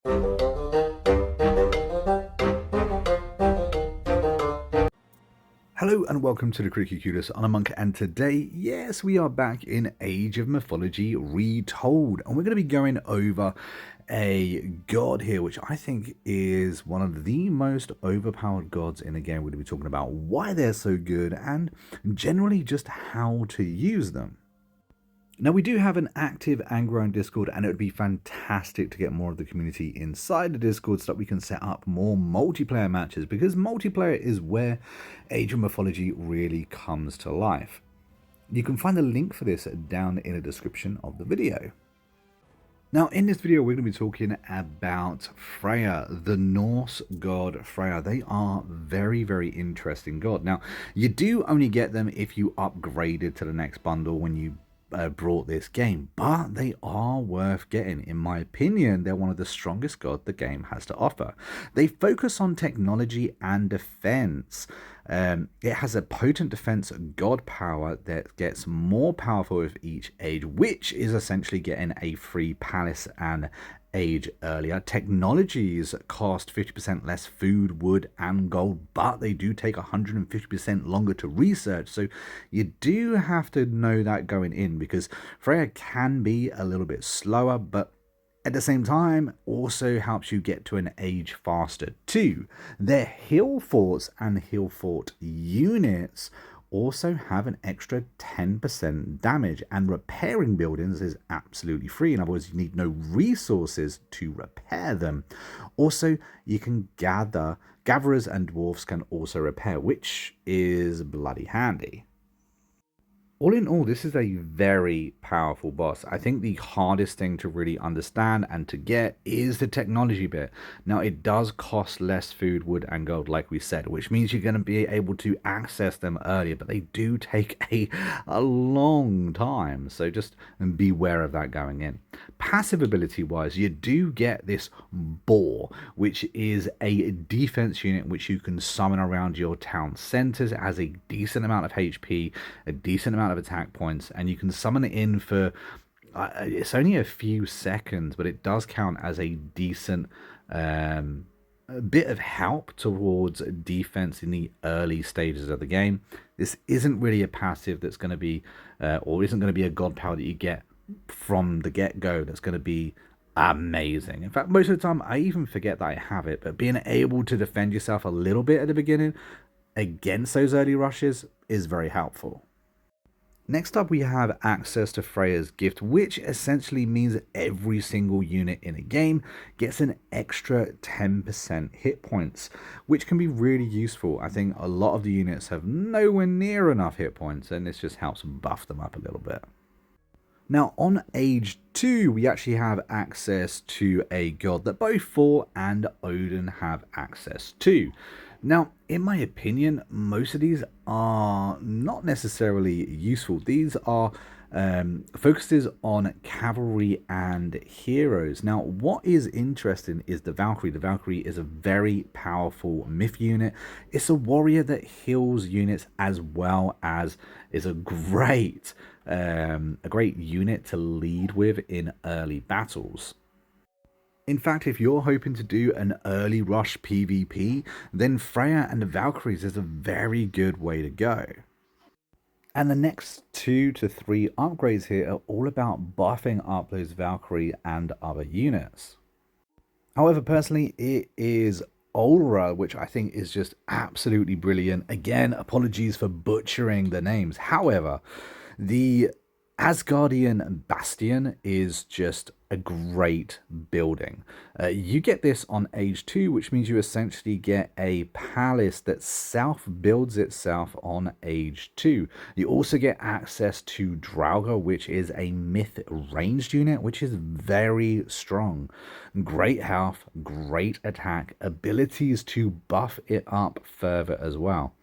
Hello and welcome to the Creaky Cutest. I'm a Monk, and today, yes, we are back in Age of Mythology Retold, and we're going to be going over a god here, which I think is one of the most overpowered gods in the game. We're going to be talking about why they're so good and generally just how to use them. Now, we do have an active and growing Discord, and it would be fantastic to get more of the community inside the Discord so that we can set up more multiplayer matches, because multiplayer is where Age of Mythology really comes to life. You can find the link for this down in the description of the video. Now, in this video, we're going to be talking about Freya, the Norse god Freya. They are very, very interesting god. Now, you do only get them if you upgraded to the next bundle when you brought this game, but they are worth getting. In my opinion, they're one of the strongest gods the game has to offer. They focus on technology and defense. It has a potent defense god power that gets more powerful with each age, which is essentially getting a free palace and age earlier. Technologies cost 50% less food, wood, and gold, but they do take 150% longer to research. So you do have to know that going in, because Freya can be a little bit slower, but at the same time also helps you get to an age faster too. Their hill forts and hill fort units also have an extra 10% damage, and repairing buildings is absolutely free. In other words, you need no resources to repair them. Also, you can gatherers and dwarfs can also repair, which is bloody handy. All in all, this is a very powerful boss. I think the hardest thing to really understand and to get is the technology bit. Now, it does cost less food, wood, and gold, like we said, which means you're going to be able to access them earlier, but they do take a long time. So just beware of that going in. Passive ability wise, you do get this boar, which is a defense unit which you can summon around your town centers. It has a decent amount of HP, a decent amount of attack points, and you can summon it in for it's only a few seconds, but it does count as a decent bit of help towards defense in the early stages of the game. This isn't really a passive that's going to be or isn't going to be a god power that you get from the get-go that's going to be amazing. In fact, most of the time I even forget that I have it, but being able to defend yourself a little bit at the beginning against those early rushes is very helpful. Next up, we have access to Freya's gift, which essentially means that every single unit in a game gets an extra 10% hit points, which can be really useful. I think a lot of the units have nowhere near enough hit points, and this just helps buff them up a little bit. Now, on Age 2, we actually have access to a god that both Thor and Odin have access to. Now, in my opinion, most of these are not necessarily useful. These are focuses on cavalry and heroes. Now, what is interesting is the Valkyrie. The Valkyrie is a very powerful myth unit. It's a warrior that heals units, as well as is a great unit to lead with in early battles. In fact, if you're hoping to do an early rush PvP, then Freya and the Valkyries is a very good way to go. And the next 2 to 3 upgrades here are all about buffing up those Valkyrie and other units. However, personally, it is Ulra, which I think is just absolutely brilliant. Again, apologies for butchering the names. However, the Asgardian Bastion is just a great building. You get this on Age 2, which means you essentially get a palace that self-builds itself on Age 2. You also get access to Draugr, which is a myth ranged unit, which is very strong. Great health, great attack, abilities to buff it up further as well.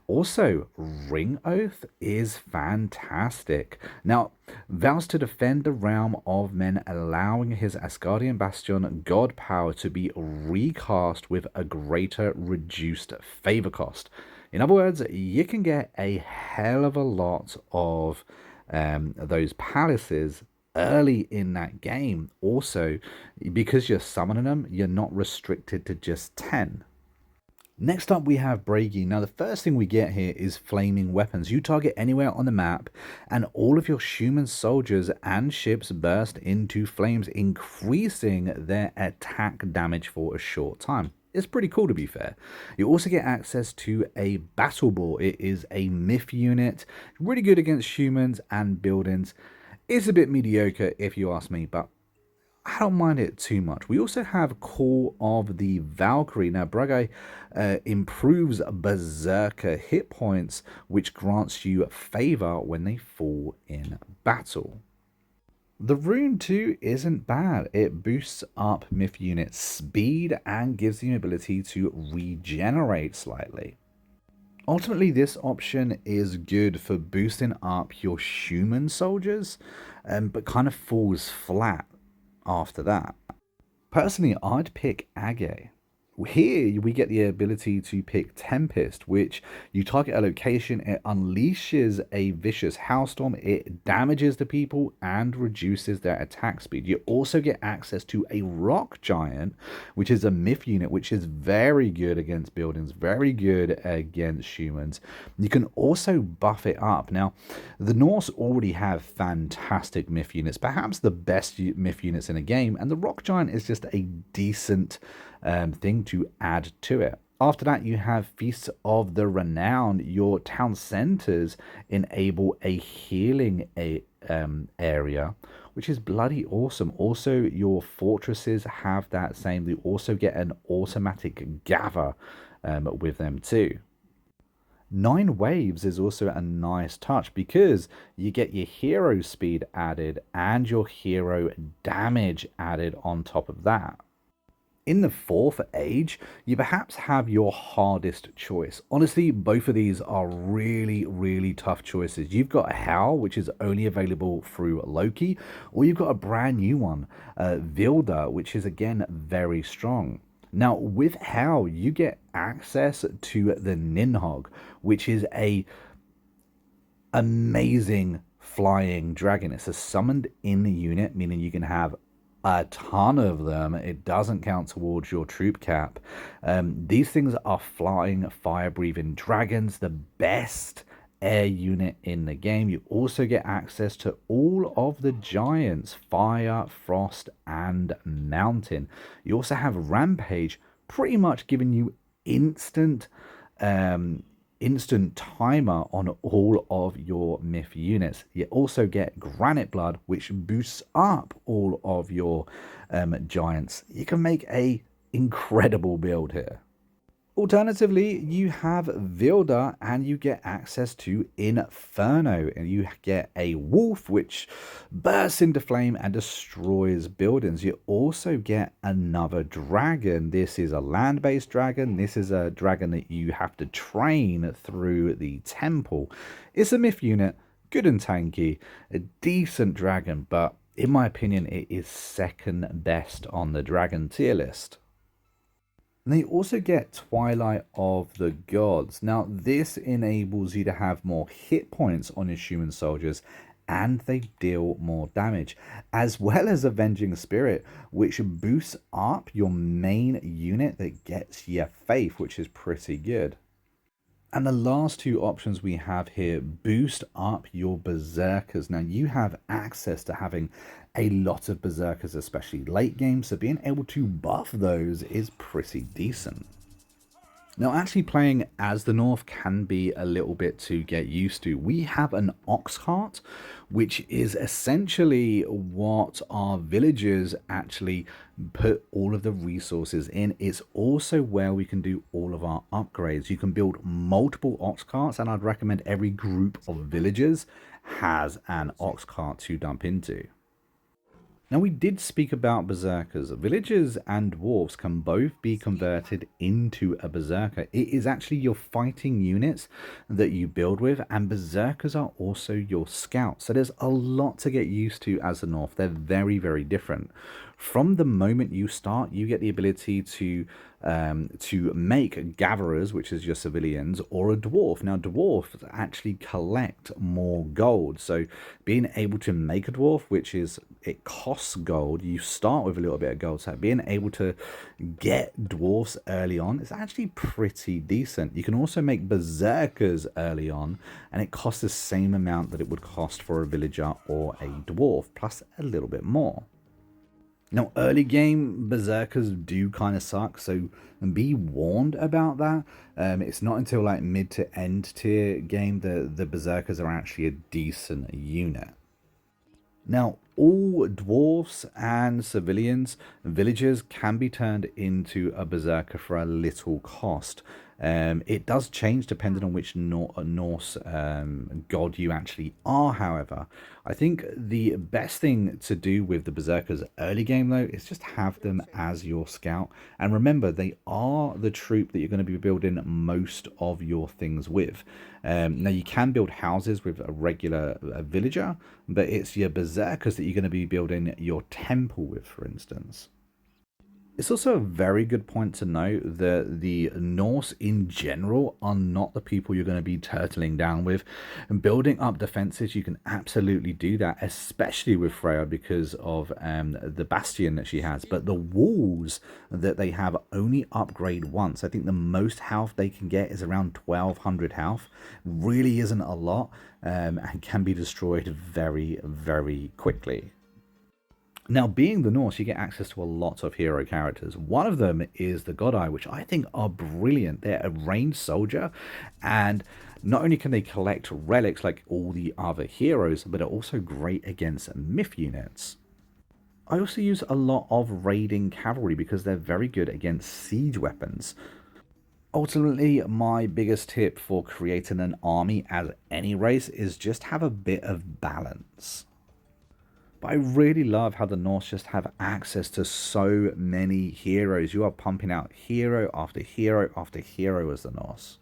Also, Ring Oath is fantastic. Now, vows to defend the realm of men, allowing his Asgardian Bastion god power to be recast with a greater reduced favor cost. In other words, you can get a hell of a lot of those palaces early in that game. Also, because you're summoning them, you're not restricted to just 10. Next up we have Bragi. Now the first thing we get here is flaming weapons. You target anywhere on the map and all of your human soldiers and ships burst into flames, increasing their attack damage for a short time. It's pretty cool, to be fair. You also get access to a battle ball. It is a myth unit, really good against humans and buildings. It's a bit mediocre if you ask me, but I don't mind it too much. We also have Call of the Valkyrie. Now, Bragi improves Berserker hit points, which grants you favor when they fall in battle. The rune too isn't bad. It boosts up myth unit speed and gives you the ability to regenerate slightly. Ultimately, this option is good for boosting up your human soldiers, but kind of falls flat after that. Personally, I'd pick Aegir. Here we get the ability to pick Tempest, which you target a location, it unleashes a vicious hailstorm, it damages the people and reduces their attack speed. You also get access to a rock giant, which is a myth unit, which is very good against buildings, very good against humans. You can also buff it up. Now, the Norse already have fantastic myth units, perhaps the best myth units in a game, and the rock giant is just a decent thing to add to it. After that, you have Feasts of the Renowned. Your town centers enable a healing area, which is bloody awesome. Also, your fortresses have that same. You also get an automatic gather with them too. 9 waves is also a nice touch because you get your hero speed added and your hero damage added on top of that. In the 4th age, you perhaps have your hardest choice. Honestly, both of these are really, really tough choices. You've got Hel, which is only available through Loki, or you've got a brand new one, Vilda, which is again very strong. Now, with Hel, you get access to the Ninhogg, which is a amazing flying dragon. It's a summoned in the unit, meaning you can have a ton of them. It doesn't count towards your troop cap. These things are flying, fire-breathing dragons, the best air unit in the game. You also get access to all of the giants, fire, frost, and mountain. You also have Rampage, pretty much giving you instant timer on all of your myth units. You also get Granite Blood, which boosts up all of your giants. You can make a incredible build here. Alternatively, you have Vilda and you get access to Inferno, and you get a wolf which bursts into flame and destroys buildings. You also get another dragon. This is a land-based dragon. This is a dragon that you have to train through the temple. It's a myth unit, good and tanky, a decent dragon, but in my opinion, it is second best on the dragon tier list. And they also get Twilight of the Gods. Now, this enables you to have more hit points on your human soldiers, and they deal more damage, as well as Avenging Spirit, which boosts up your main unit that gets your faith, which is pretty good. And the last two options we have here boost up your berserkers. Now you have access to having a lot of berserkers, especially late game, so being able to buff those is pretty decent. Now, actually playing as the North can be a little bit to get used to. We have an ox cart, which is essentially what our villagers actually put all of the resources in. It's also where we can do all of our upgrades. You can build multiple ox carts, and I'd recommend every group of villagers has an ox cart to dump into. Now, we did speak about berserkers. Villagers and dwarves can both be converted into a berserker. It is actually your fighting units that you build with, and berserkers are also your scouts. So there's a lot to get used to as the North. They're very, very different. From the moment you start, you get the ability to make gatherers, which is your civilians, or a dwarf. Now, dwarfs actually collect more gold, so being able to make a dwarf, which is, it costs gold, you start with a little bit of gold, so being able to get dwarfs early on is actually pretty decent. You can also make berserkers early on, and it costs the same amount that it would cost for a villager or a dwarf, plus a little bit more. Now, early game berserkers do kind of suck, so be warned about that. It's not until like mid to end tier game that the berserkers are actually a decent unit. Now, all dwarfs and civilians, villagers, can be turned into a berserker for a little cost. It does change depending on which Norse god you actually are, however. I think the best thing to do with the berserkers early game, though, is just have them as your scout. And remember, they are the troop that you're going to be building most of your things with. Now, you can build houses with a regular villager, but it's your berserkers that you're going to be building your temple with, for instance. It's also a very good point to note that the Norse in general are not the people you're going to be turtling down with. And building up defenses, you can absolutely do that, especially with Freya because of the Bastion that she has. But the walls that they have only upgrade once. I think the most health they can get is around 1200 health. Really isn't a lot, and can be destroyed very, very quickly. Now, being the Norse, you get access to a lot of hero characters. One of them is the Godai, which I think are brilliant. They're a ranged soldier, and not only can they collect relics like all the other heroes, but are also great against myth units. I also use a lot of raiding cavalry because they're very good against siege weapons. Ultimately, my biggest tip for creating an army as any race is just have a bit of balance. But I really love how the Norse just have access to so many heroes. You are pumping out hero after hero after hero as the Norse.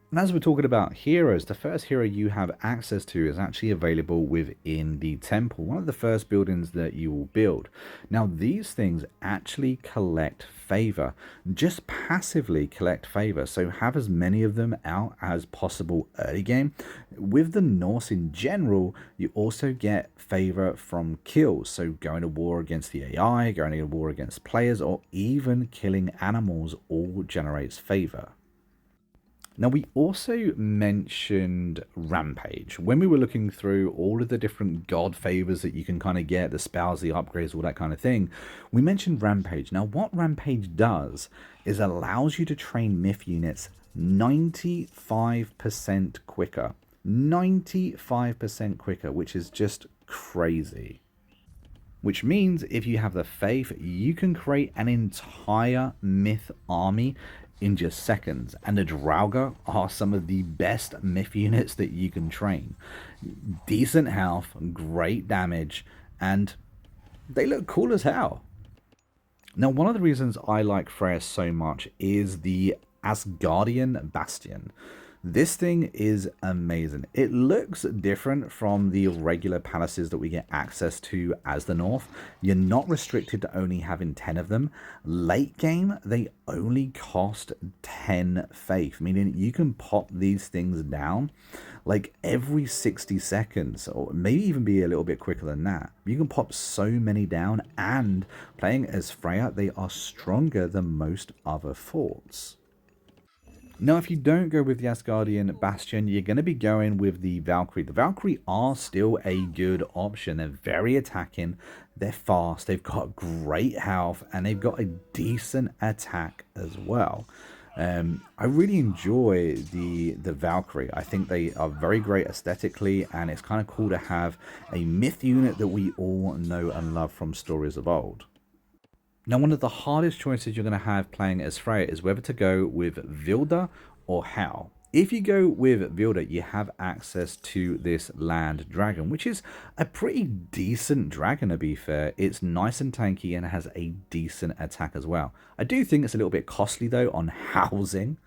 And as we're talking about heroes, the first hero you have access to is actually available within the temple, one of the first buildings that you will build. Now, these things actually collect favor, just passively collect favor, so have as many of them out as possible early game. With the Norse in general, you also get favor from kills, so going to war against the AI, going to war against players, or even killing animals all generates favor. Now, we also mentioned Rampage. When we were looking through all of the different god favors that you can kind of get, the spells, the upgrades, all that kind of thing, we mentioned Rampage. Now, what Rampage does is allows you to train myth units 95% quicker. 95% quicker, which is just crazy. Which means if you have the faith, you can create an entire myth army in just seconds, and the Draugr are some of the best myth units that you can train. Decent health, great damage, and they look cool as hell. Now, one of the reasons I like Freyr so much is the Asgardian Bastion. This thing is amazing. It looks different from the regular palaces that we get access to as the North. You're not restricted to only having 10 of them. Late game, they only cost 10 faith, meaning you can pop these things down like every 60 seconds, or maybe even be a little bit quicker than that. You can pop so many down, and playing as Freya, they are stronger than most other forts. Now, if you don't go with the Asgardian Bastion, you're going to be going with the Valkyrie. The Valkyrie are still a good option. They're very attacking, they're fast, they've got great health, and they've got a decent attack as well. I really enjoy the Valkyrie. I think they are very great aesthetically, and it's kind of cool to have a myth unit that we all know and love from stories of old. Now, one of the hardest choices you're going to have playing as Freya is whether to go with Vilda or Hel. If you go with Vilda, you have access to this land dragon, which is a pretty decent dragon, to be fair. It's nice and tanky and has a decent attack as well. I do think it's a little bit costly, though, on housing.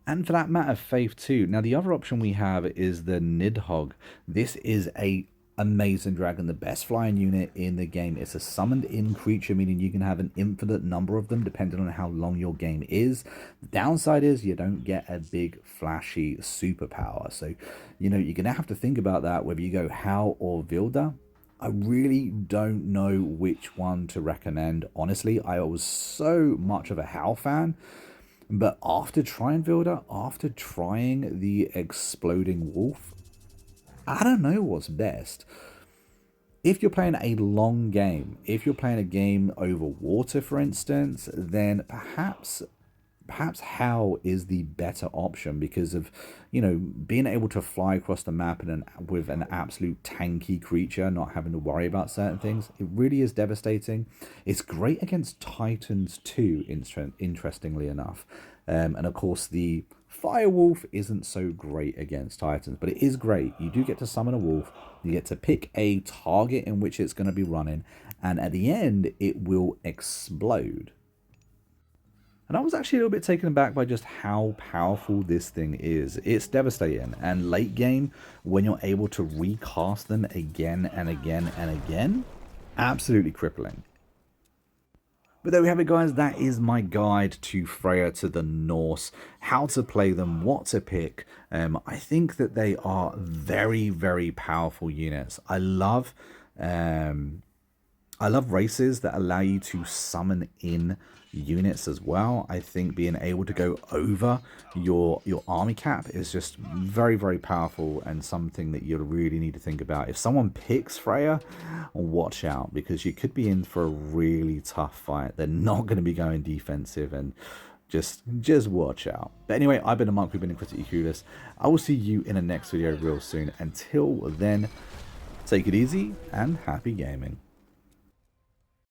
And for that matter, faith too. Now, the other option we have is the Nidhogg. This is a amazing dragon, the best flying unit in the game. It's a summoned in creature, meaning you can have an infinite number of them depending on how long your game is. The downside is you don't get a big flashy superpower, so you know you're gonna have to think about that whether you go Hal or Vilda. I really don't know which one to recommend. Honestly, I was so much of a Hal fan, but after trying Vilda, after trying the Exploding Wolf, I don't know what's best. If you're playing a long game, if you're playing a game over water, for instance, then perhaps Hal is the better option because of, you know, being able to fly across the map with an absolute tanky creature, not having to worry about certain things. It really is devastating. It's great against Titans too, interestingly enough. And of course, the Firewolf isn't so great against Titans, but it is great. You do get to summon a wolf, you get to pick a target in which it's going to be running, and at the end, it will explode. And I was actually a little bit taken aback by just how powerful this thing is. It's devastating, and late game, when you're able to recast them again and again and again, absolutely crippling. But there we have it, guys. That is my guide to Freya, to the Norse, how to play them, what to pick. I think that they are very, very powerful units. I love races that allow you to summon in units as well. I think being able to go over your army cap is just very, very powerful and something that you really need to think about. If someone picks Freya, watch out, because you could be in for a really tough fight. They're not going to be going defensive, and just watch out. But anyway, I've been a Monk, we've been Critically Curious. I will see you in the next video real soon. Until then, take it easy and happy gaming.